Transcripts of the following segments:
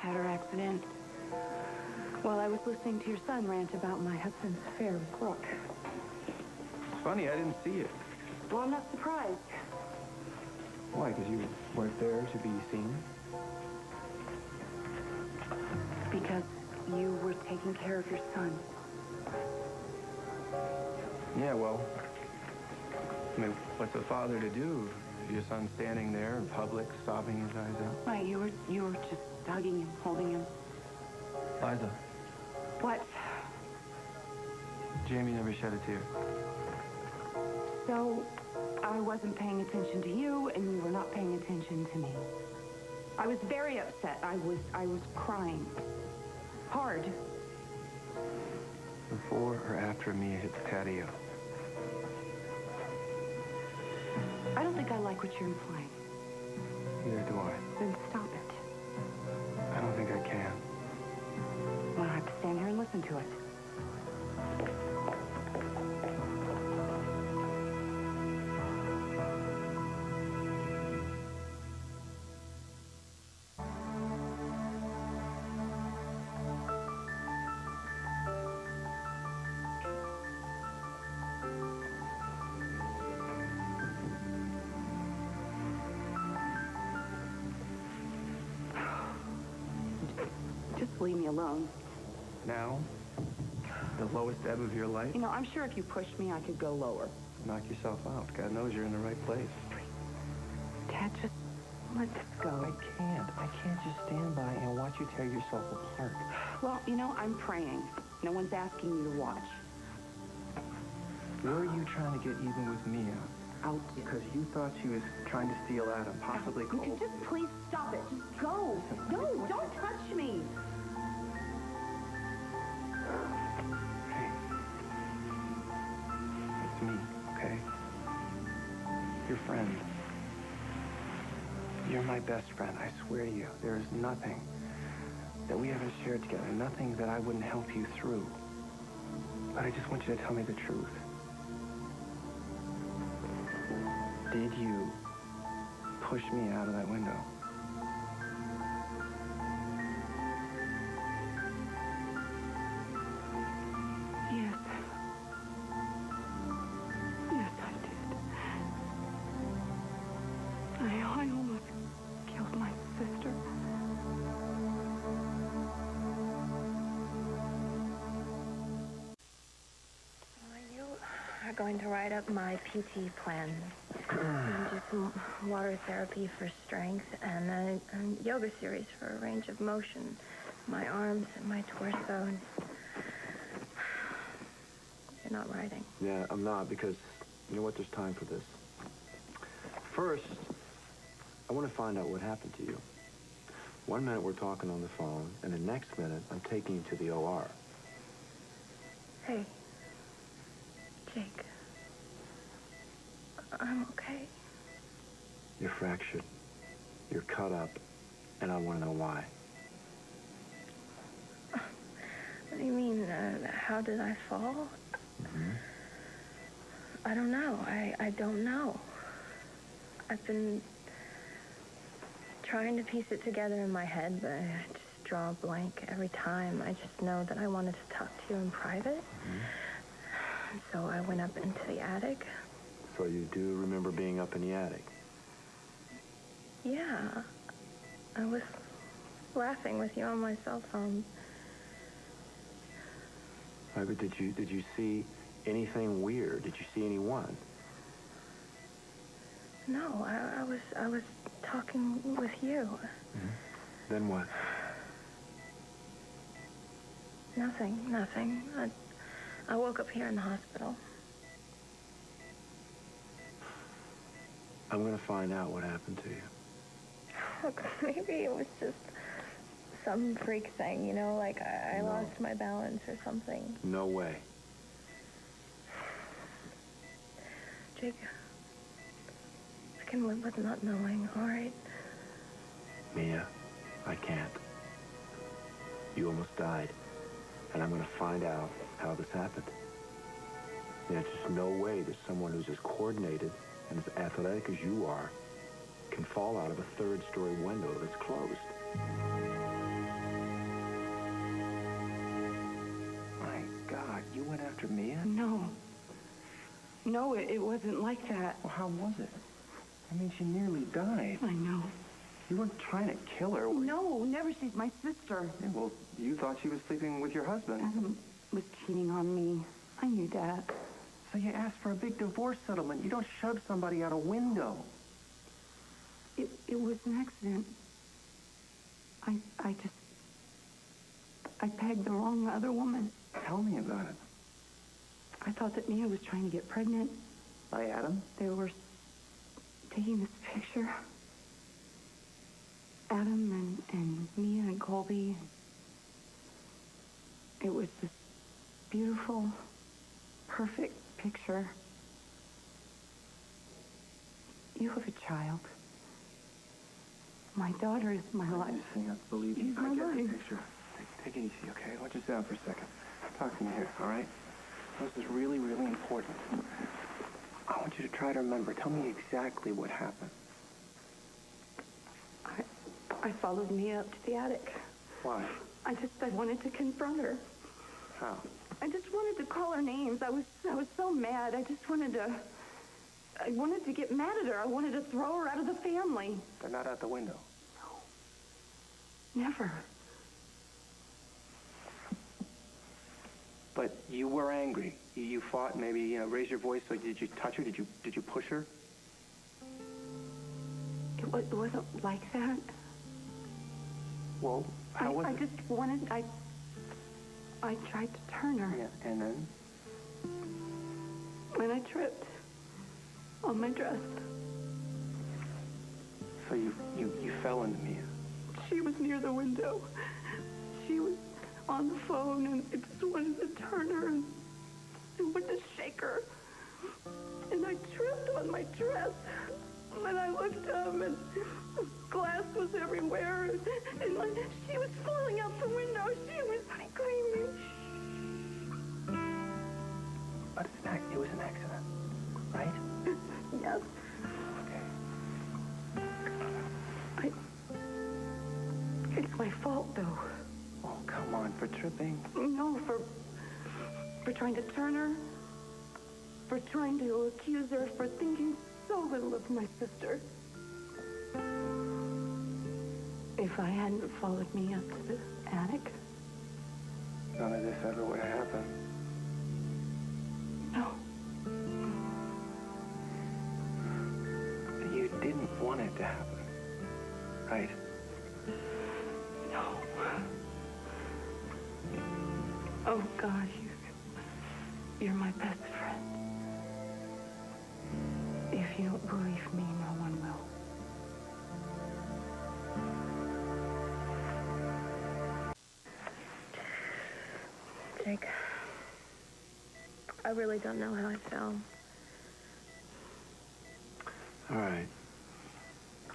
had her accident while I was listening to your son rant about my husband's affair with Brooke. It's funny, I didn't see it. Well, I'm not surprised. Why, because you weren't there to be seen? Because you were taking care of your son. Yeah, well, I mean, what's a father to do? Your son's standing there in public, sobbing his eyes out. Right, you were just hugging him, holding him. Liza. What? Jamie never shed a tear. So, I wasn't paying attention to you, and you were not paying attention to me. I was very upset. I was crying. Hard. Before or after Mia hit the patio? I don't think I like what you're implying. Neither do I. Then stop it. I don't think I can. Well, I have to stand here and listen to it. Just leave me alone. Now? The lowest ebb of your life? You know, I'm sure if you pushed me, I could go lower. Knock yourself out. God knows you're in the right place. Dad, just let's go. I can't just stand by and watch you tear yourself apart. Well, you know, I'm praying. No one's asking you to watch. Were you trying to get even with Mia? I'll do. Because you thought she was trying to steal Adam, possibly You Colby. can just please stop it. Just go. No, don't touch me. Hey. It's me, okay? Your friend. You're my best friend, I swear to you. There is nothing that we haven't shared together, nothing that I wouldn't help you through. But I just want you to tell me the truth. Did you push me out of that window? Yes. Yes, I did. I almost killed my sister. You are going to write up my PT plan. And do some water therapy for strength and a yoga series for a range of motion. My arms and my torso. And you're not writing. Yeah, I'm not, because you know what? There's time for this. First, I want to find out what happened to you. 1 minute we're talking on the phone, and the next minute I'm taking you to the OR. Hey, Jake. I'm okay. You're fractured. You're cut up, and I want to know why. What do you mean? How did I fall? Mm-hmm. I don't know. I don't know. I've been trying to piece it together in my head, but I just draw a blank every time. I just know that I wanted to talk to you in private. Mm-hmm. So I went up into the attic. So you do remember being up in the attic? Yeah. I was laughing with you on my cell phone. Right, but did you see anything weird? Did you see anyone? No, I was talking with you. Mm-hmm. Then what? Nothing. I woke up here in the hospital. I'm going to find out what happened to you. Look, maybe it was just some freak thing, you know, like I lost my balance or something. No way. Jake, I can live with not knowing, all right? Mia, I can't. You almost died, and I'm going to find out how this happened. There's just no way that someone who's as coordinated and as athletic as you are can fall out of a third-story window that's closed. Mia? No. No, it wasn't like that. Well, how was it? I mean, she nearly died. I know. You weren't trying to kill her, were you? No, never. She's my sister. Yeah, well, you thought she was sleeping with your husband. Adam was cheating on me. I knew that. So you asked for a big divorce settlement. You don't shove somebody out a window. It was an accident. I pegged the wrong other woman. Tell me about it. I thought that Mia was trying to get pregnant. By Adam? They were taking this picture. Adam and Mia and Colby. It was this beautiful, perfect picture. You have a child. My daughter is my life. I just believe you. She's my I get the life. picture. Take it easy, okay? I want you to sit down for a second. Talk to me here, all right? This is really, really important. I want you to try to remember. Tell me exactly what happened. I followed Mia up to the attic. Why? I wanted to confront her. How? I just wanted to call her names. I was so mad. I wanted to get mad at her. I wanted to throw her out of the family. They're not out the window. No. Never. But you were angry. You fought, maybe, raised your voice. So did you touch her? Did you push her? It wasn't like that. Well, how was it? I just wanted... I tried to turn her. Yeah, and then? When I tripped on my dress. So you fell into Mia. She was near the window. She was on the phone, and I just wanted to turn her and wanted to shake her. And I tripped on my dress. And I looked up, and glass was everywhere. And she was falling out the window. She was screaming. But it was an accident, right? Yes. Okay. It's my fault, though. Oh, come on, for tripping? No, for trying to turn her. For trying to accuse her, for thinking so little of my sister. If I hadn't followed me up to the attic. None of this ever would have happened. No. You didn't want it to happen, right? No. Oh, God, you're my best friend. If you don't believe me, no one will. Jake, I really don't know how I feel. All right.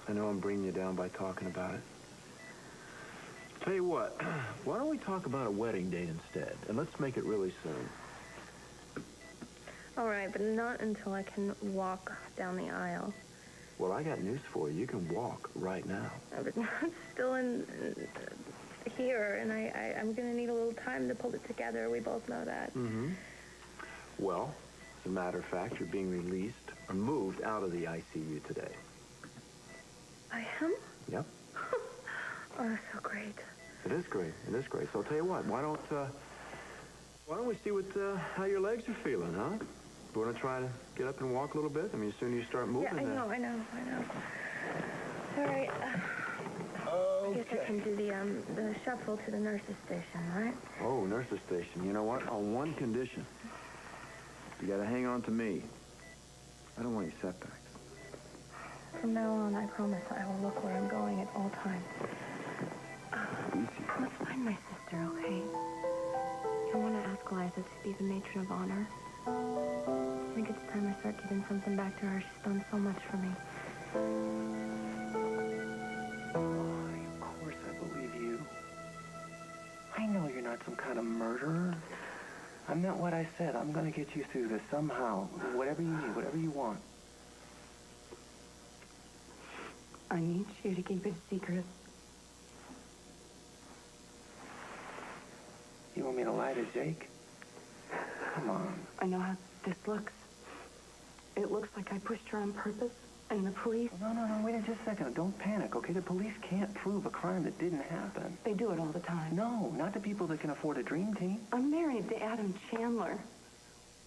I know I'm bringing you down by talking about it. Tell you what, why don't we talk about a wedding date instead? And let's make it really soon. All right, but not until I can walk down the aisle. Well, I got news for you. You can walk right now. But I'm still in here, and I'm going to need a little time to pull it together. We both know that. Mm-hmm. Well, as a matter of fact, you're being released or moved out of the ICU today. I am? Yep. Oh, that's so great. It is great. It is great. So I'll tell you what. Why don't we see how your legs are feeling, huh? You want to try to get up and walk a little bit? I mean, as soon as you start moving. Yeah, I know. All right. I guess I can do the shuffle to the nurse's station, right? Oh, nurse's station. You know what? On one condition. You got to hang on to me. I don't want any setbacks. From now on, I promise I will look where I'm going at all times. Easy. Let's find my sister, okay? I want to ask Liza to be the matron of honor. I think it's time I start giving something back to her. She's done so much for me. Of course I believe you. I know you're not some kind of murderer. I meant what I said. I'm going to get you through this somehow. Whatever you need, whatever you want. I need you to keep it a secret. You want me to lie to Jake? come on. I know how this looks. It looks like I pushed her on purpose, and the police... No, wait just a second. Don't panic, okay? The police can't prove a crime that didn't happen. They do it all the time. No, not the people that can afford a dream team. I'm married to Adam Chandler.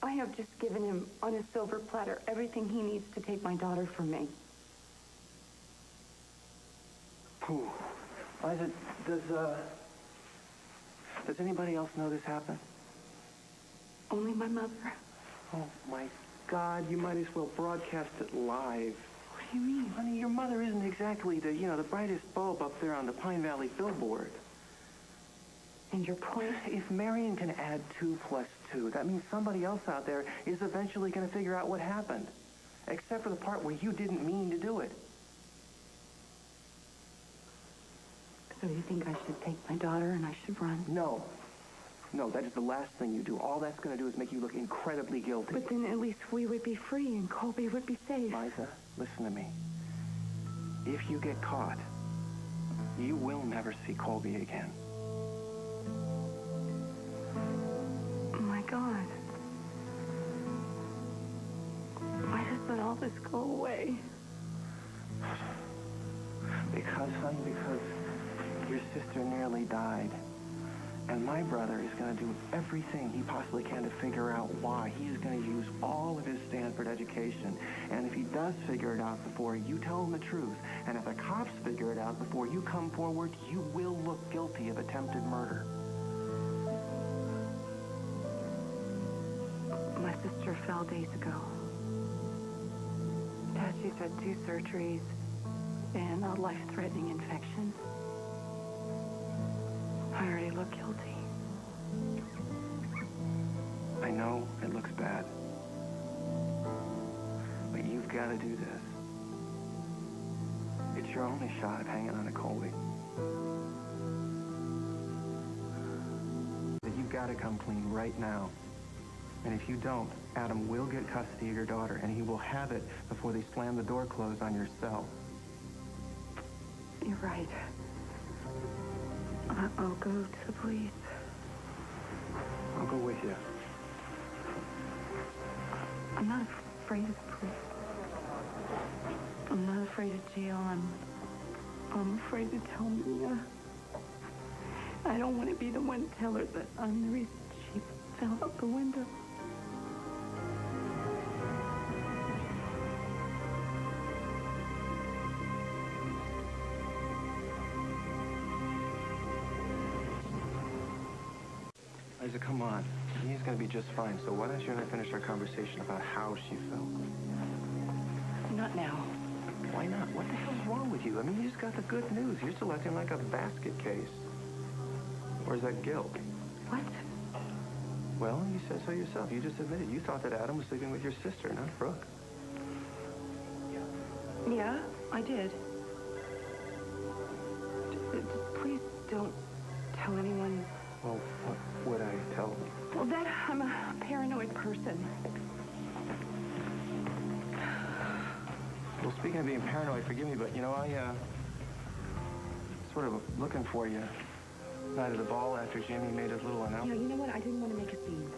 I have just given him, on a silver platter, everything he needs to take my daughter from me. Pooh. Liza, does anybody else know this happened? Only my mother. Oh, my God, you might as well broadcast it live. What do you mean? Honey, your mother isn't exactly the brightest bulb up there on the Pine Valley billboard. And your point? If Marion can add 2 plus 2, that means somebody else out there is eventually going to figure out what happened. Except for the part where you didn't mean to do it. So you think I should take my daughter and I should run? No. No, that is the last thing you do. All that's going to do is make you look incredibly guilty. But then at least we would be free and Colby would be safe. Liza, listen to me. If you get caught, you will never see Colby again. Oh, my God. Why doesn't all this go away? Because, honey, because your sister nearly died. And my brother is going to do everything he possibly can to figure out why. He is going to use all of his Stanford education. And if he does figure it out before you tell him the truth, and if the cops figure it out before you come forward, you will look guilty of attempted murder. My sister fell days ago. Dad, she's had 2 surgeries and a life-threatening infection. I already look guilty. I know it looks bad, but you've got to do this. It's your only shot at hanging on to Colby. But you've got to come clean right now. And if you don't, Adam will get custody of your daughter, and he will have it before they slam the door closed on your cell. You're right. I'll go to the police. I'll go with you. I'm not afraid of the police. I'm not afraid of jail. I'm afraid to tell Mia. I don't want to be the one to tell her that I'm the reason she fell out the window. Liza, come on. Mia's going to be just fine, so why don't you and I finish our conversation about how she felt? Not now. Why not? What the hell's wrong with you? I mean, you just got the good news. You're still acting like a basket case. Or is that guilt? What? Well, you said so yourself. You just admitted you thought that Adam was sleeping with your sister, not Brooke. Yeah, I did. Please don't tell anyone. Well, what would I tell them? Well, that I'm a paranoid person. Well, speaking of being paranoid, forgive me, but, I, sort of looking for you. Night of the ball after Jimmy made his little announcement. Yeah, you know what? I didn't want to make a scene.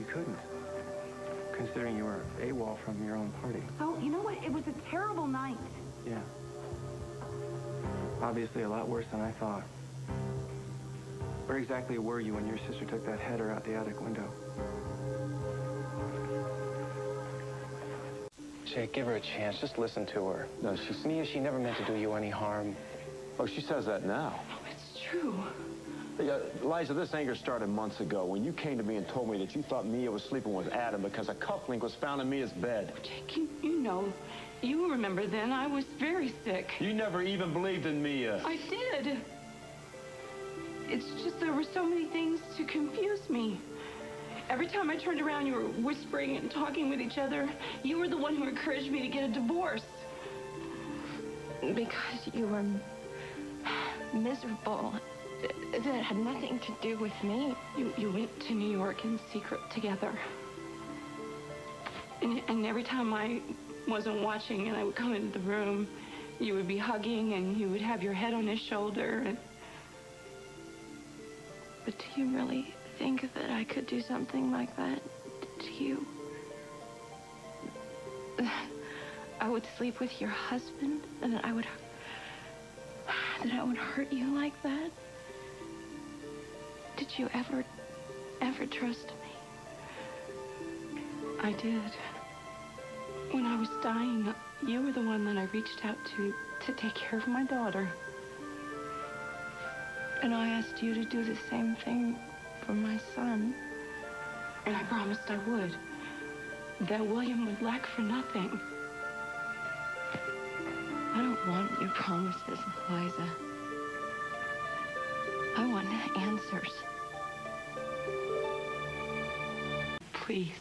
You couldn't, considering you were AWOL from your own party. Oh, you know what? It was a terrible night. Yeah. Obviously a lot worse than I thought. Where exactly were you when your sister took that header out the attic window? Jake, give her a chance. Just listen to her. No, Mia, she never meant to do you any harm. Oh, she says that now. Oh, it's true. Liza, this anger started months ago when you came to me and told me that you thought Mia was sleeping with Adam because a cufflink was found in Mia's bed. Jake, you know, you remember then I was very sick. You never even believed in Mia. I did. It's just there were so many things to confuse me. Every time I turned around, you were whispering and talking with each other. You were the one who encouraged me to get a divorce. Because you were miserable. That had nothing to do with me. You went to New York in secret together. And every time I wasn't watching and I would come into the room, you would be hugging and you would have your head on his shoulder. But do you really think that I could do something like that to you. I would sleep with your husband, and that I would hurt you like that? Did you ever trust me? I did. When I was dying, you were the one that I reached out to take care of my daughter. And I asked you to do the same thing for my son. And I promised I would. That William would lack for nothing. I don't want your promises, Liza. I want answers. Please.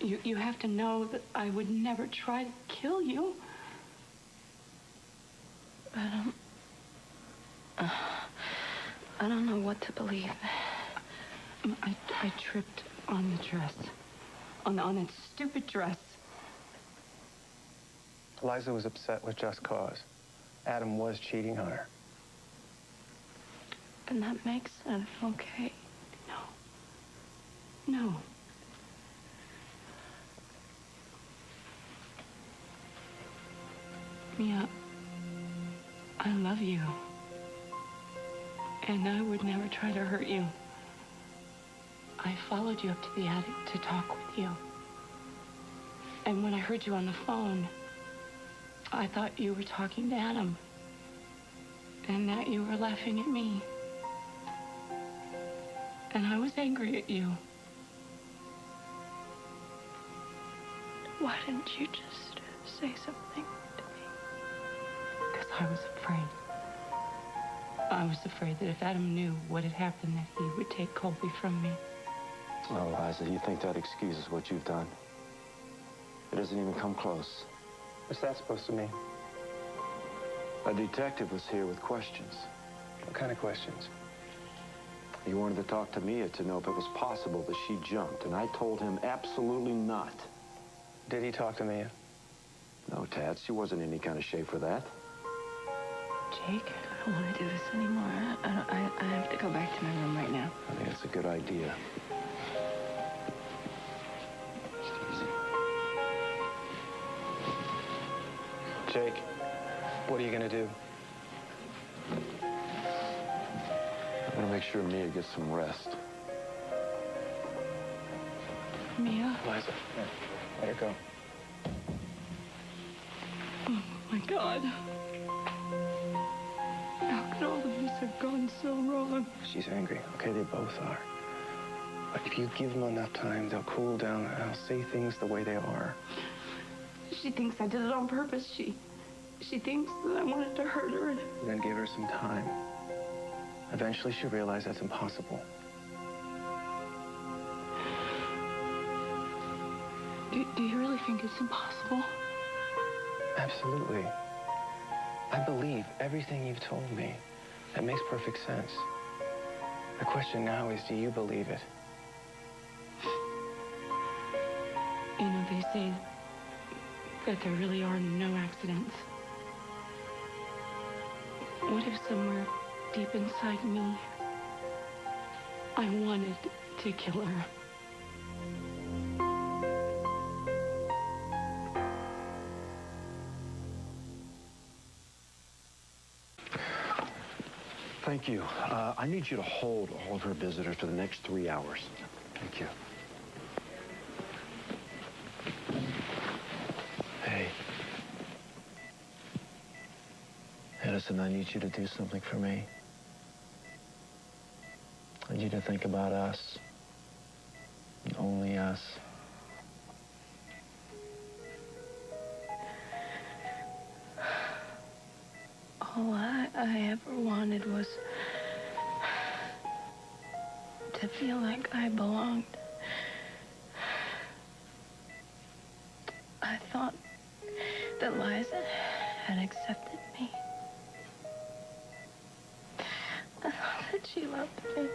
You have to know that I would never try to kill you. I don't know what to believe. I tripped on the dress. On that stupid dress. Liza was upset with just cause. Adam was cheating on her. And that makes it okay. No. Mia, I love you. And I would never try to hurt you. I followed you up to the attic to talk with you. And when I heard you on the phone, I thought you were talking to Adam. And that you were laughing at me. And I was angry at you. Why didn't you just say something to me? Because I was afraid. I was afraid that if Adam knew what had happened, that he would take Colby from me. Oh, Liza, you think that excuses what you've done? It doesn't even come close. What's that supposed to mean? A detective was here with questions. What kind of questions? He wanted to talk to Mia to know if it was possible that she jumped, and I told him absolutely not. Did he talk to Mia? No, Tad, she wasn't in any kind of shape for that. Jake, I don't want to do this anymore. I have to go back to my room right now. I think it's a good idea. Just easy. Jake, what are you gonna do? I'm gonna make sure Mia gets some rest. Mia? Liza, here, let her go. Oh, my God. How could all of this have gone so wrong? She's angry, okay? They both are. But if you give them enough time, they'll cool down and they'll say things the way they are. She thinks I did it on purpose. She thinks that I wanted to hurt her. Then give her some time. Eventually, she'll realize that's impossible. Do you really think it's impossible? Absolutely. I believe everything you've told me. That makes perfect sense. The question now is, do you believe it? You know, they say that there really are no accidents. What if somewhere deep inside me, I wanted to kill her? Thank you. I need you to hold all of her visitors for the next 3 hours. Thank you. Hey. Hey, listen, I need you to do something for me. I need you to think about us. And only us. All I ever wanted was to feel like I belonged. I thought that Liza had accepted me. I thought that she loved me.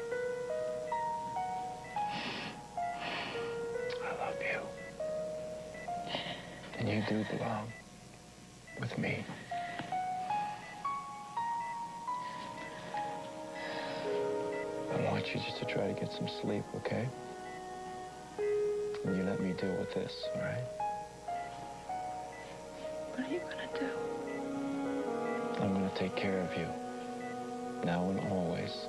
I love you. And you do belong with me. I want you just to try to get some sleep, okay? And you let me deal with this, all right? What are you gonna do? I'm gonna take care of you. Now and always.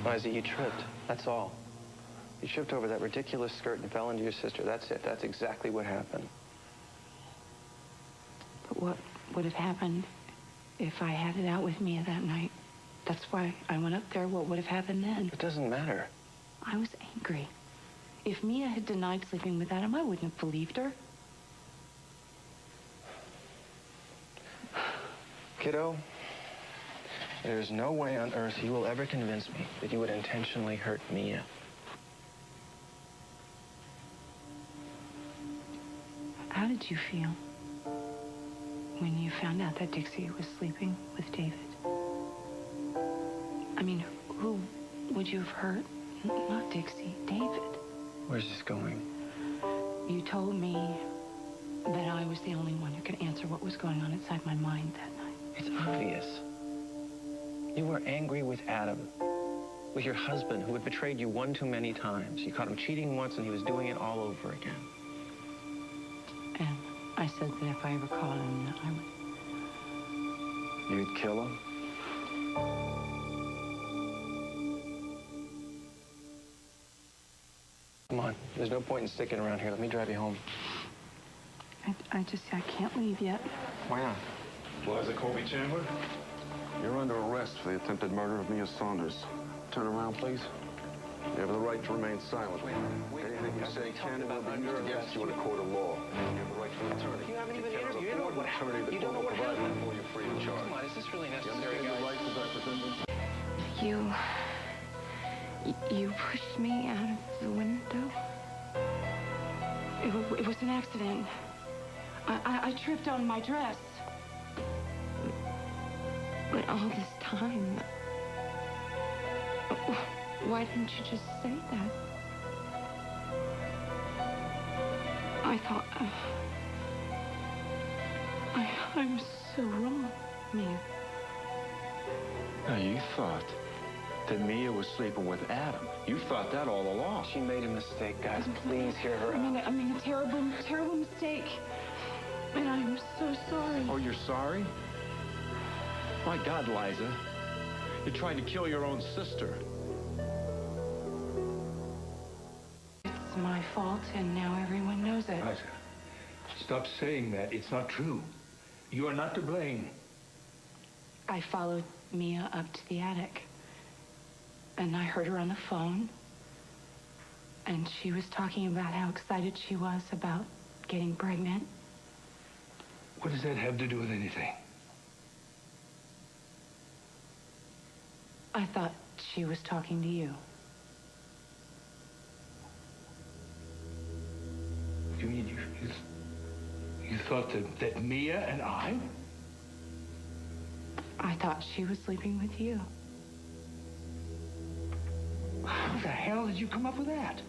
Liza, you tripped. That's all. You tripped over that ridiculous skirt and fell into your sister. That's it. That's exactly what happened. But what would have happened if I had it out with Mia that night? That's why I went up there. What would have happened then? It doesn't matter. I was angry. If Mia had denied sleeping with Adam, I wouldn't have believed her. Kiddo, there's no way on earth you will ever convince me that you would intentionally hurt Mia. How did you feel when you found out that Dixie was sleeping with David? I mean, who would you have hurt? Not Dixie, David. Where's this going? You told me that I was the only one who could answer what was going on inside my mind that night. It's obvious. You were angry with Adam, with your husband, who had betrayed you one too many times. You caught him cheating once, and he was doing it all over again. And I said that if I ever caught him, that I would... You'd kill him? Come on. There's no point in sticking around here. Let me drive you home. I can't leave yet. Why not? Liza Colby Chandler? You're under arrest for the attempted murder of Mia Saunders. Turn around, please. You have the right to remain silent. Anything you say can and will be used against you in a court of law. You have the right to an attorney. You haven't even interviewed. You don't know what happened. You don't know what happened. For your free of charge. Come on, is this really You necessary, understand your guys? rights as represented? You pushed me out of the window? It was an accident. I tripped on my dress. But all this time, why didn't you just say that? I thought, I was so wrong, Mia. Now, you thought that Mia was sleeping with Adam. You thought that all along. She made a mistake, guys. Please hear her out. I mean, a terrible, terrible mistake. And I'm so sorry. Oh, you're sorry? My God, Liza. You tried to kill your own sister. It's my fault, and now everyone knows it. Liza, stop saying that. It's not true. You are not to blame. I followed Mia up to the attic, and I heard her on the phone, and she was talking about how excited she was about getting pregnant. What does that have to do with anything? I thought she was talking to you. You mean you thought that Mia and I? I thought she was sleeping with you. How the hell did you come up with that?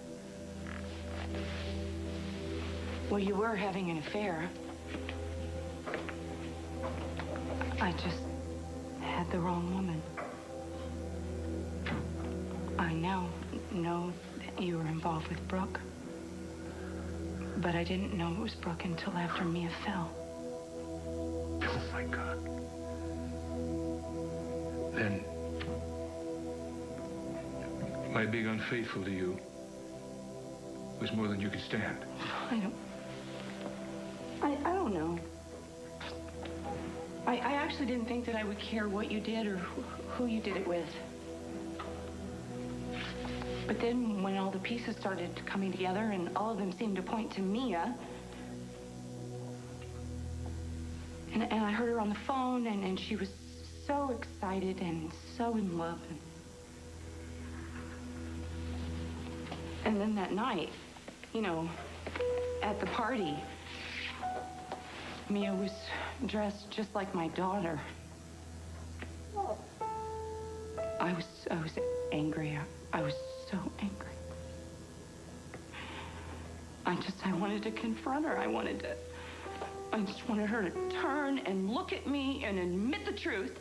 Well, you were having an affair. I just had the wrong woman. I now know that you were involved with Brooke. But I didn't know it was Brooke until after Mia fell. Oh, my God. Then, my being unfaithful to you was more than you could stand. I don't know. I actually didn't think that I would care what you did or who you did it with. But then when all the pieces started coming together and all of them seemed to point to Mia, and I heard her on the phone, and she was so excited and so in love. And then that night, you know, at the party, Mia was dressed just like my daughter. I was angry. I was so angry. I wanted to confront her. I just wanted her to turn and look at me and admit the truth.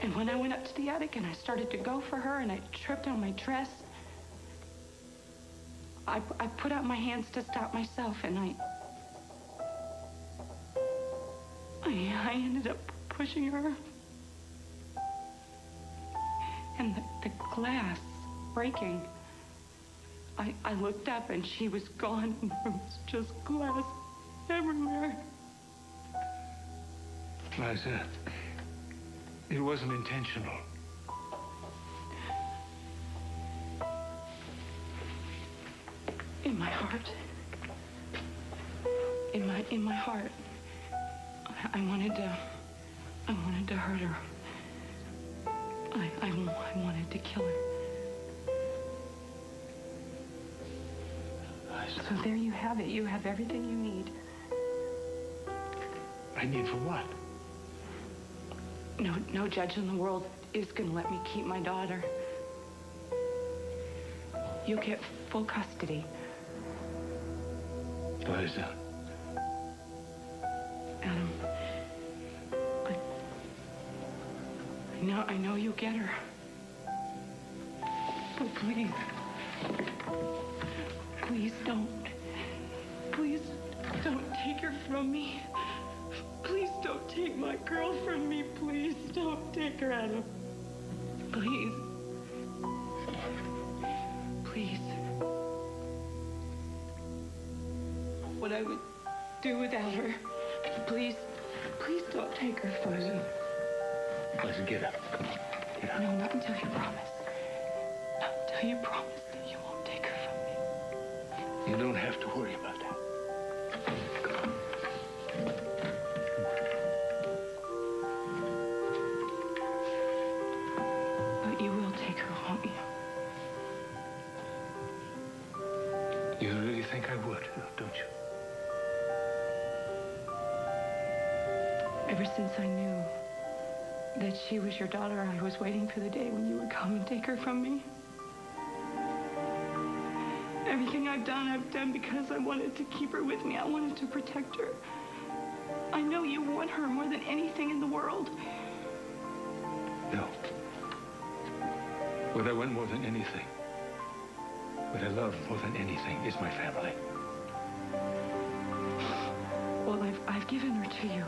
And when I went up to the attic and I started to go for her and I tripped on my dress, I put out my hands to stop myself, and I ended up pushing her. And the glass breaking. I looked up and she was gone. There was just glass everywhere. Liza, it wasn't intentional. In my heart. In my heart. I wanted to hurt her. I wanted to kill her. So there you have it. You have everything you need. I need for what? No judge in the world is going to let me keep my daughter. You'll get full custody. Liza. Adam, I know you'll get her. But please don't. Please don't take her from me. Please don't take my girl from me. Please don't take her, Adam. Please. Please. What I would do without her. Please don't take her from me. Liza, get up. Come on. Get up. No, not until you promise. Not until you promise that you won't take her from me. You don't have to worry about that. Come on. But you will take her, won't you? You really think I would, don't you? Ever since I knew that she was your daughter, I was waiting for the day when you would come and take her from me. Everything I've done because I wanted to keep her with me. I wanted to protect her. I know you want her more than anything in the world. No. What I want more than anything, what I love more than anything is my family. Well, I've given her to you.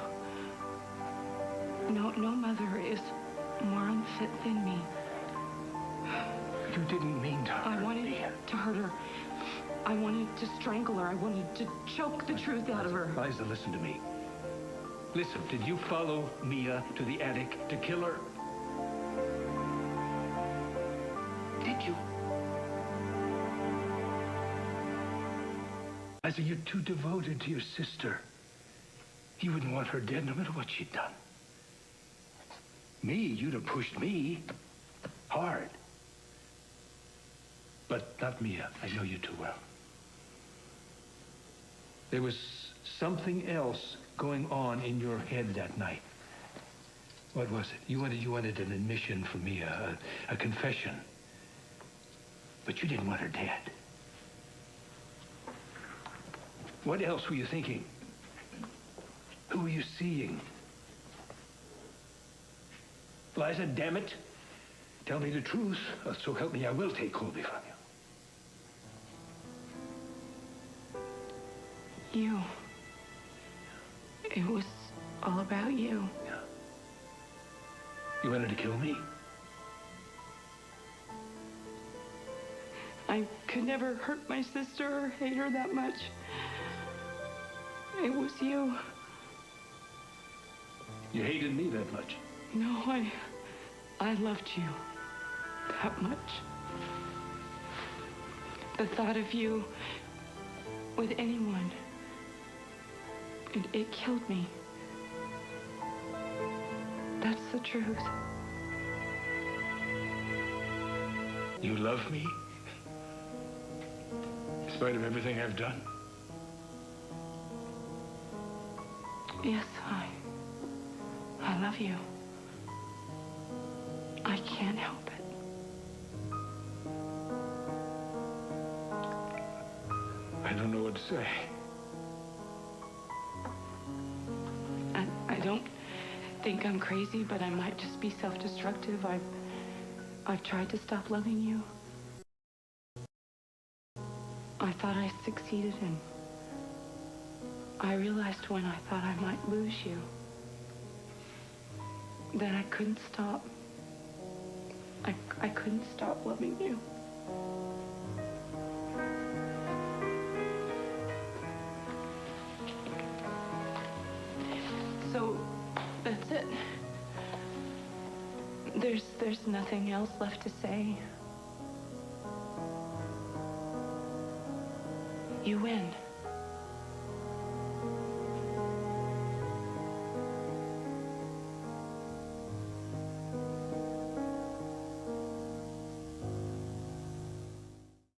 No mother is more unfit than me. You didn't mean to hurt I wanted me. to hurt her. I wanted to strangle her. I wanted to choke the truth out of her. Liza, listen to me. Listen, did you follow Mia to the attic to kill her? Did you? Liza, you're too devoted to your sister. You wouldn't want her dead no matter what she'd done. Me, you'd have pushed me hard. But not Mia. I know you too well. There was something else going on in your head that night. What was it? You wanted an admission from Mia, a confession. But you didn't want her dead. What else were you thinking? Who were you seeing? Liza, damn it. Tell me the truth, or so help me, I will take Colby from you. You. It was all about you. Yeah. You wanted to kill me? I could never hurt my sister or hate her that much. It was you. You hated me that much? No, I loved you that much. The thought of you with anyone, it killed me. That's the truth. You love me? In spite of everything I've done? Yes, I love you. I can't help it. I don't know what to say. I don't think I'm crazy, but I might just be self-destructive. I've tried to stop loving you. I thought I succeeded, and I realized when I thought I might lose you that I couldn't stop. I couldn't stop loving you. So, that's it. There's nothing else left to say. You win.